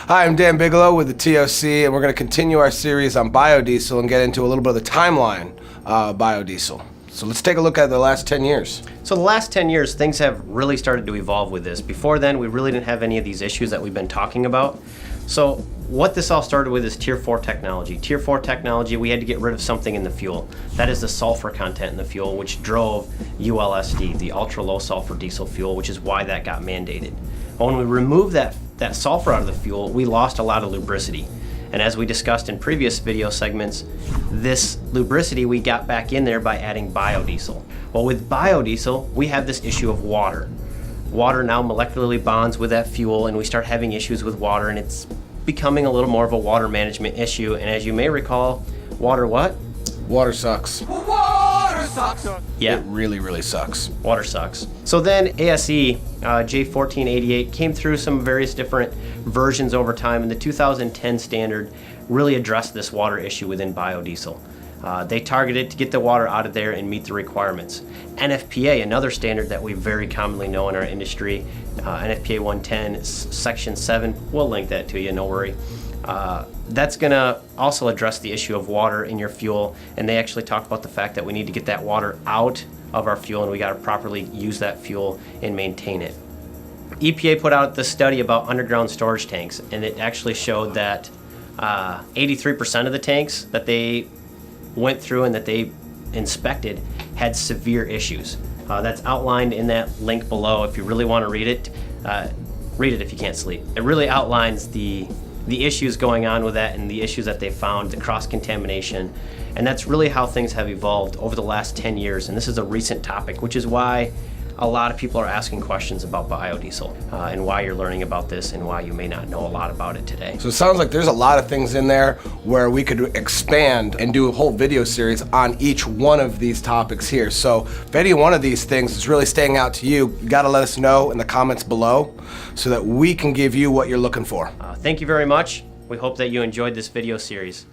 Hi, I'm Dan Bigelow with the TOC, and we're going to continue our series on biodiesel and get into a little bit of the timeline of biodiesel. So let's take a look at the last 10 years. So the last 10 years, things have really started to evolve with this. Before then, we really didn't have any of these issues that we've been talking about. So what this all started with is Tier 4 technology. Tier 4 technology, we had to get rid of something in the fuel. That is the sulfur content in the fuel, which drove ULSD, the ultra low sulfur diesel fuel, which is why that got mandated. But when we removed that sulfur out of the fuel, we lost a lot of lubricity. And as we discussed in previous video segments, this lubricity we got back in there by adding biodiesel. Well, with biodiesel, we have this issue of water. Water now molecularly bonds with that fuel, and we start having issues with water, and it's becoming a little more of a water management issue. And as you may recall, water what? Water sucks. Water sucks. Yeah. It really, really sucks. Water sucks. So then ASE J1488 came through some various different versions over time, and the 2010 standard really addressed this water issue within biodiesel. They targeted to get the water out of there and meet the requirements. NFPA, another standard that we very commonly know in our industry, NFPA 110 section 7, we'll link that to you, no worry. That's going to also address the issue of water in your fuel, and they actually talk about the fact that we need to get that water out of our fuel, and we got to properly use that fuel and maintain it. EPA put out this study about underground storage tanks, and it actually showed that 83% of the tanks that they went through and that they inspected had severe issues. That's outlined in that link below. If you really want to read it if you can't sleep. It really outlines the issues going on with that and the issues that they found, the cross-contamination, and that's really how things have evolved over the last 10 years, and this is a recent topic, which is why a lot of people are asking questions about biodiesel and why you're learning about this and why you may not know a lot about it today. So it sounds like there's a lot of things in there where we could expand and do a whole video series on each one of these topics here. So if any one of these things is really staying out to you, you got to let us know in the comments below so that we can give you what you're looking for. Thank you very much. We hope that you enjoyed this video series.